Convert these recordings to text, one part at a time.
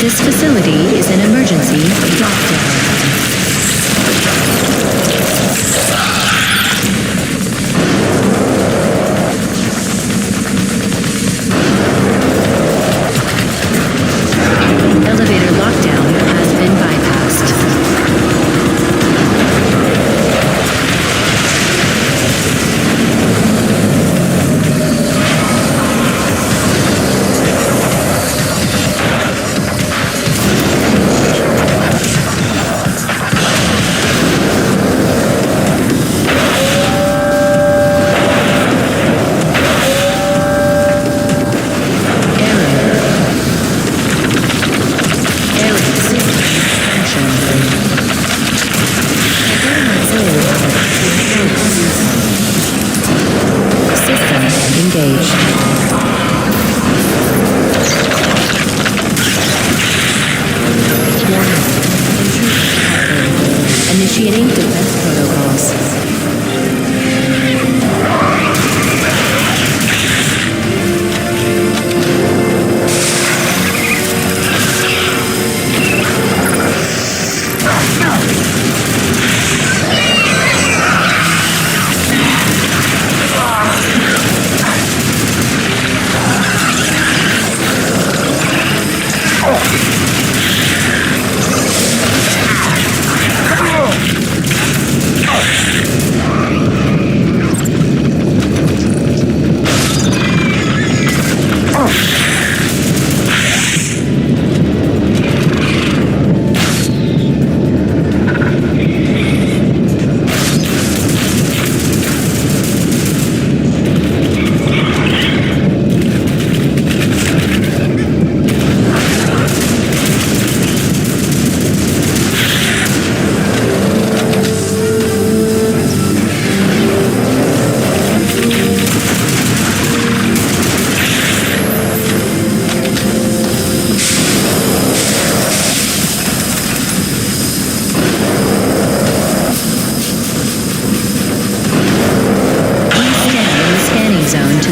This facility is an emergency lockdown. Elevator lockdown has been bypassed. Initiating defense protocols.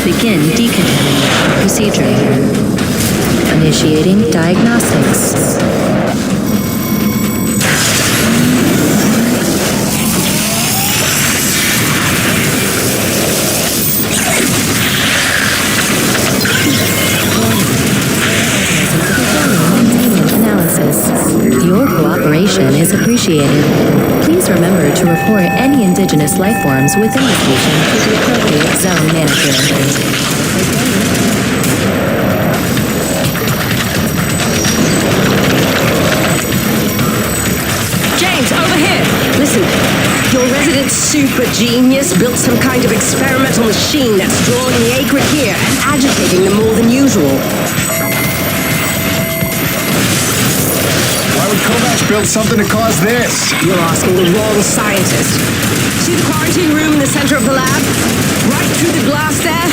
Begin decontamination procedure. Initiating diagnostics. Your cooperation is appreciated. Please remember to report any indigenous life forms within the station to the appropriate zone manager. James, over here! Listen, your resident super genius built some kind of experimental machine that's drawing the acrid here and agitating them more than usual. Datch built something to cause this. You're asking the wrong scientist. See the quarantine room in the center of the lab? Right through the glass there?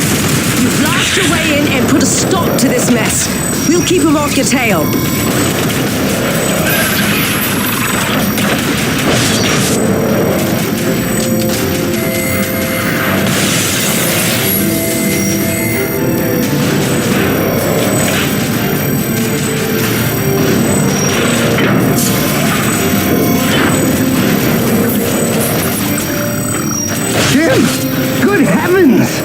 You blast your way in and put a stop to this mess. We'll keep him off your tail. Good heavens!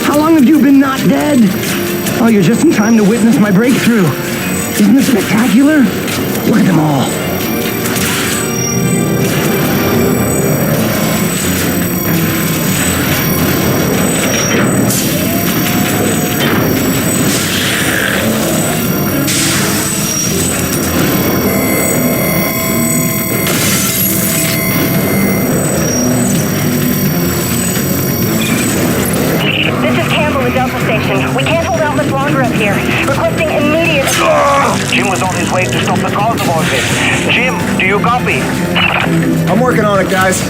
How long have you been not dead? Oh, you're just in time to witness my breakthrough. Isn't it spectacular? Look at them all. We can't hold out much longer up here. Requesting immediate... Jim was on his way to stop the cause of all this. Jim, do you copy? I'm working on it, guys.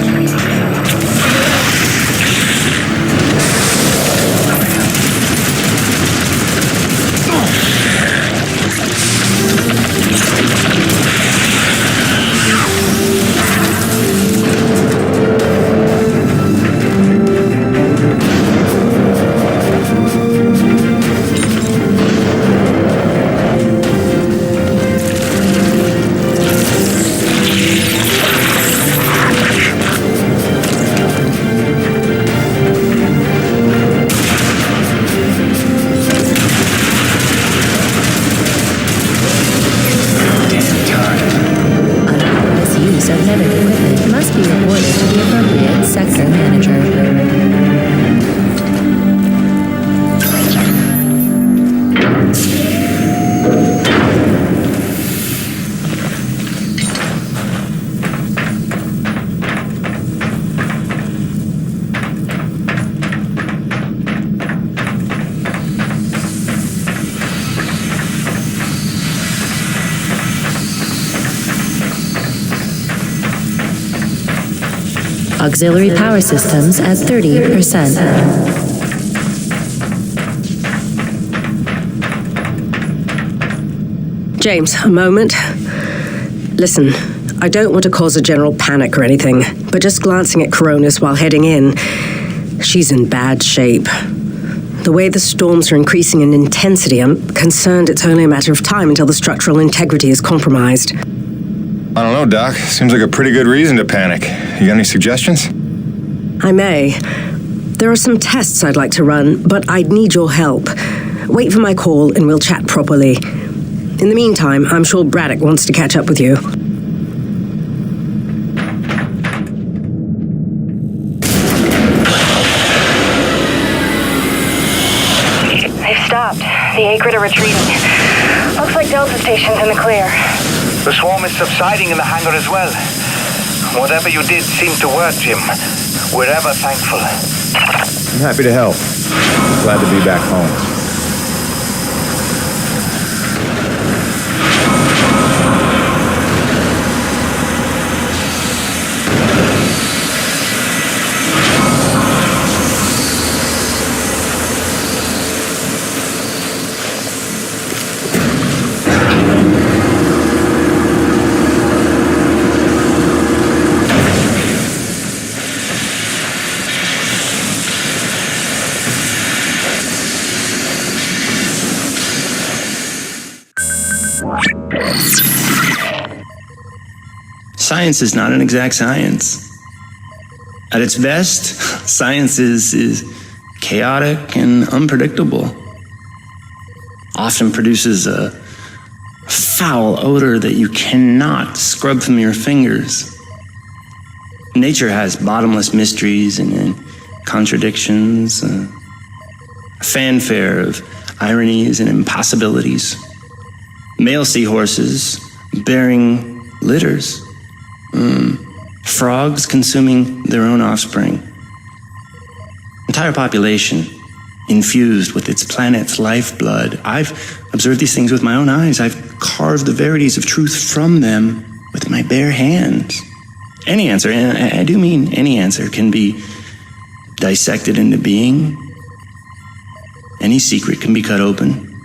Auxiliary power systems at 30%. James, a moment. Listen, I don't want to cause a general panic or anything, but just glancing at Coronis while heading in, she's in bad shape. The way the storms are increasing in intensity, I'm concerned it's only a matter of time until the structural integrity is compromised. I don't know, Doc. Seems like a pretty good reason to panic. You got any suggestions? I may. There are some tests I'd like to run, but I'd need your help. Wait for my call and we'll chat properly. In the meantime, I'm sure Braddock wants to catch up with you. They've stopped. The Acrid are retreating. Looks like Delta Station's in the clear. The swarm is subsiding in the hangar as well. Whatever you did seemed to work, Jim. We're ever thankful. I'm happy to help. Glad to be back home. Science is not an exact science. At its best, science is chaotic and unpredictable. Often produces a foul odor that you cannot scrub from your fingers. Nature has bottomless mysteries and contradictions, a fanfare of ironies and impossibilities. Male seahorses bearing litters. Frogs consuming their own offspring. Entire population infused with its planet's lifeblood. I've observed these things with my own eyes. I've carved the verities of truth from them with my bare hands. Any answer, and I do mean any answer, can be dissected into being. Any secret can be cut open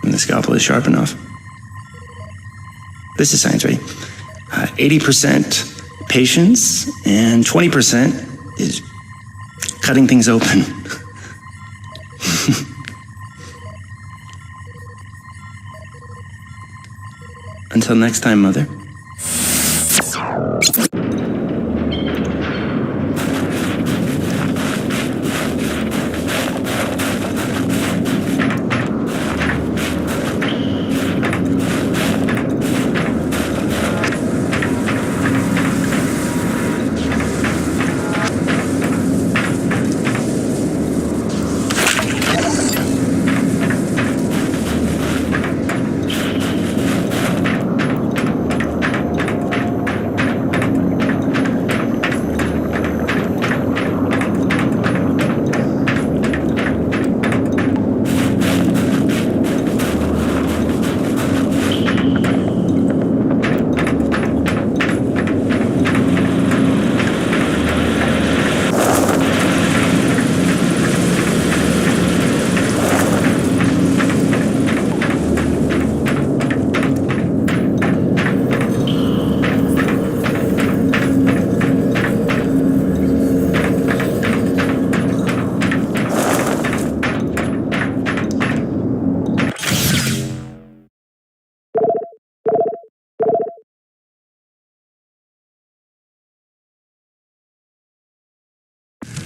when the scalpel is sharp enough. This is science, right? 80% patience and 20% is cutting things open. Until next time, Mother.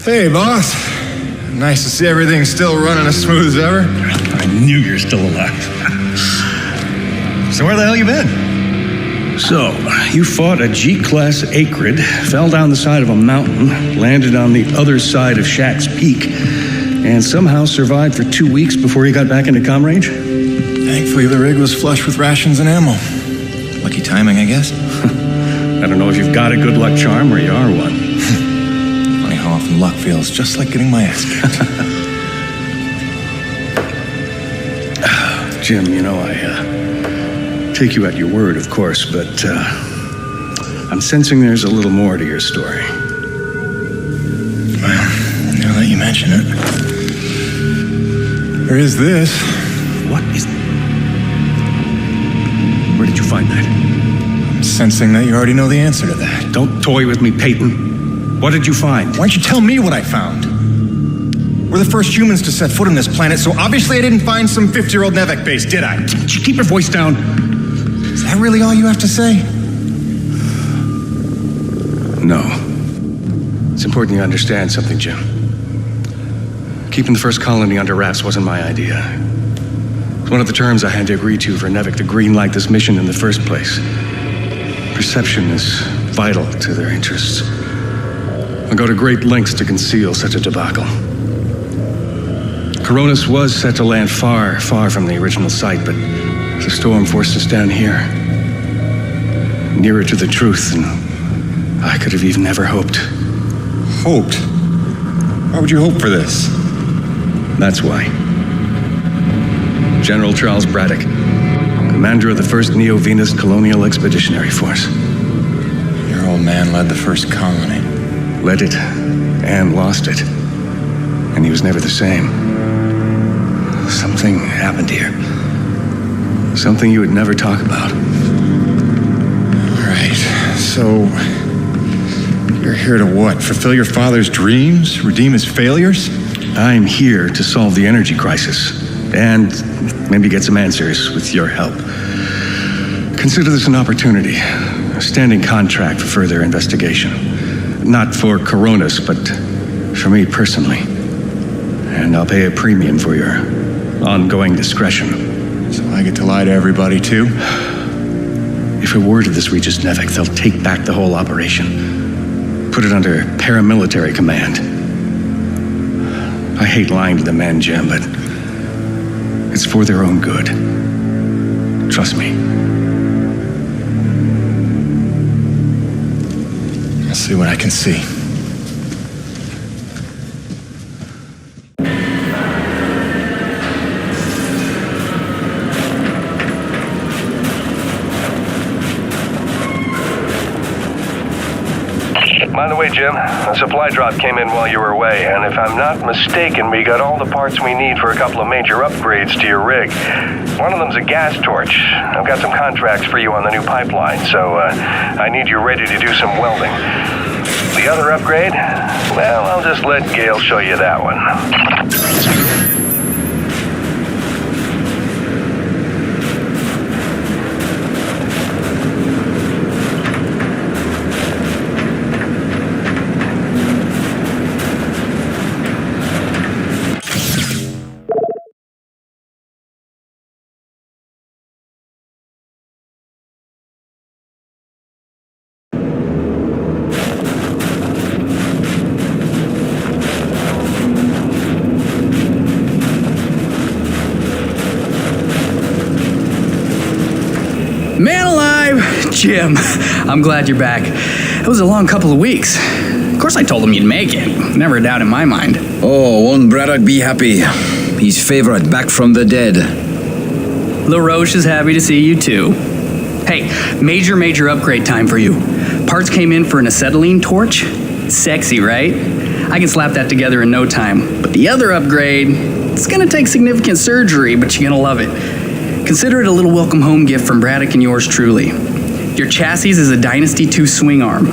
Hey, boss. Nice to see everything still running as smooth as ever. I knew you're still alive. So where the hell you been? So, you fought a G-class Acrid, fell down the side of a mountain, landed on the other side of Shack's Peak, and somehow survived for 2 weeks before you got back into comm range? Thankfully, the rig was flush with rations and ammo. Lucky timing, I guess. I don't know if you've got a good luck charm or you are one. Funny how often luck feels just like getting my ass kicked. Jim, you know, I take you at your word, of course, but I'm sensing there's a little more to your story. Well, now that you mention it, there is this. What is... Where did you find that? I'm sensing that you already know the answer to that. Don't toy with me, Peyton. What did you find? Why don't you tell me what I found? We're the first humans to set foot on this planet, so obviously I didn't find some 50-year-old Nevek base, did I? Did you keep your voice down? Is that really all you have to say? No. It's important you understand something, Jim. Keeping the first colony under wraps wasn't my idea. It's one of the terms I had to agree to for Nevek to greenlight this mission in the first place. Perception is vital to their interests. I'll go to great lengths to conceal such a debacle. Coronis was set to land far, far from the original site, but the storm forced us down here. Nearer to the truth than I could have even ever hoped. Hoped? Why would you hope for this? That's why. General Charles Braddock, commander of the 1st Neo-Venus Colonial Expeditionary Force. Your old man led the first colony. Led it, and lost it. And he was never the same. Something happened here. Something you would never talk about. All right, so you're here to what? Fulfill your father's dreams? Redeem his failures? I'm here to solve the energy crisis, and maybe get some answers with your help. Consider this an opportunity, a standing contract for further investigation. Not for Coronis, but for me personally. And I'll pay a premium for your ongoing discretion. So I get to lie to everybody, too? If it were to this Regis Nevek, they'll take back the whole operation. Put it under paramilitary command. I hate lying to the men, Jim, but it's for their own good. Trust me. I'll see what I can see. By the way, Jim, a supply drop came in while you were away, and if I'm not mistaken, we got all the parts we need for a couple of major upgrades to your rig. One of them's a gas torch. I've got some contracts for you on the new pipeline, so I need you ready to do some welding. The other upgrade? Well, I'll just let Gail show you that one. Man alive, Jim. I'm glad you're back. It was a long couple of weeks. Of course I told him you'd make it. Never a doubt in my mind. Oh, won't Braddock be happy? His favorite back from the dead. LaRoche is happy to see you too. Hey, major upgrade time for you. Parts came in for an acetylene torch. Sexy, right? I can slap that together in no time. But the other upgrade, it's gonna take significant surgery, but you're gonna love it. Consider it a little welcome home gift from Braddock and yours truly. Your chassis is a Dynasty 2 swing arm.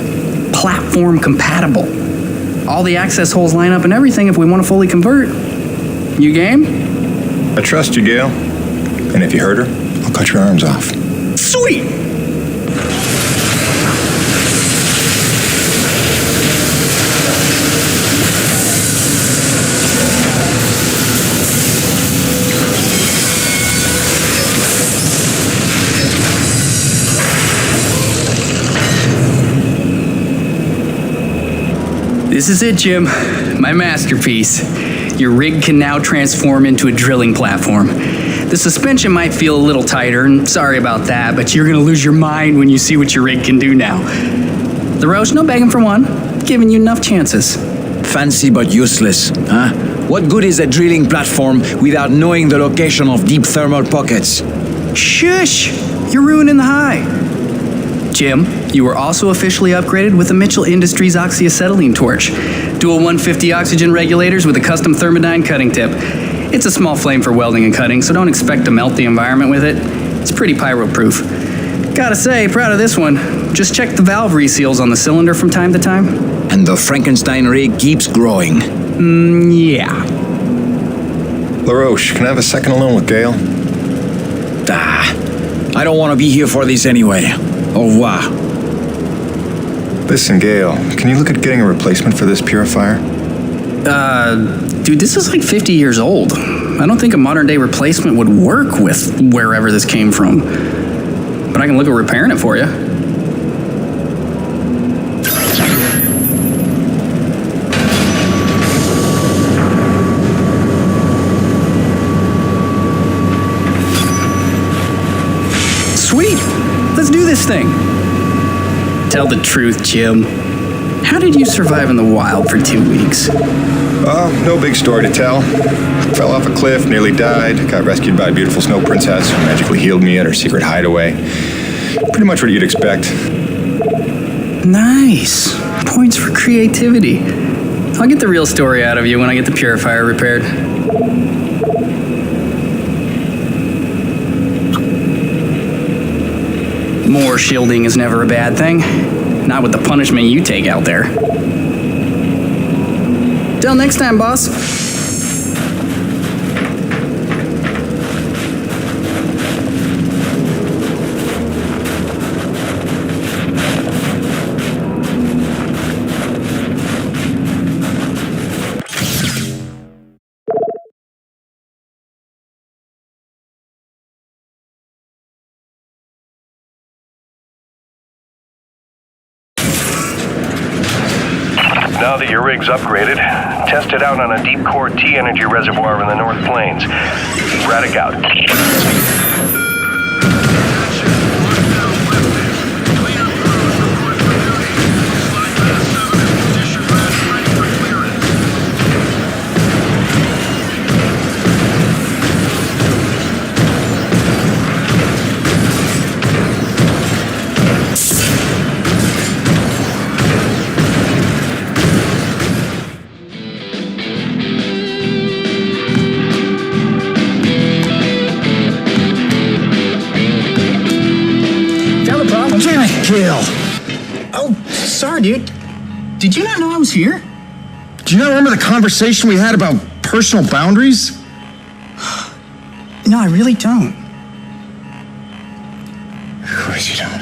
Platform compatible. All the access holes line up and everything if we want to fully convert. You game? I trust you, Gail. And if you hurt her, I'll cut your arms off. Sweet! This is it, Jim. My masterpiece. Your rig can now transform into a drilling platform. The suspension might feel a little tighter, and sorry about that, but you're gonna lose your mind when you see what your rig can do now. LaRoche, no begging for one. Giving you enough chances. Fancy but useless, huh? What good is a drilling platform without knowing the location of deep thermal pockets? Shush! You're ruining the high. Jim, you were also officially upgraded with a Mitchell Industries oxyacetylene torch. Dual 150 oxygen regulators with a custom thermodyne cutting tip. It's a small flame for welding and cutting, so don't expect to melt the environment with it. It's pretty pyro-proof. Gotta say, proud of this one. Just check the valve reseals on the cylinder from time to time. And the Frankenstein rig keeps growing. Yeah. LaRoche, can I have a second alone with Gail? I don't want to be here for this anyway. Au revoir. Listen, Gail, can you look at getting a replacement for this purifier? Dude, this is like 50 years old. I don't think a modern day replacement would work with wherever this came from. But I can look at repairing it for you. Sweet! Let's do this thing! Tell the truth, Jim. How did you survive in the wild for 2 weeks? No big story to tell. Fell off a cliff, nearly died, got rescued by a beautiful snow princess who magically healed me at her secret hideaway. Pretty much what you'd expect. Nice. Points for creativity. I'll get the real story out of you when I get the purifier repaired. More shielding is never a bad thing. Not with the punishment you take out there. Till next time, boss. Now that your rig's upgraded, test it out on a deep core T-energy reservoir in the North Plains. Braddock out. Kill. Oh, sorry, dude. Did you not know I was here? Do you not remember the conversation we had about personal boundaries? No, I really don't. Of course you don't.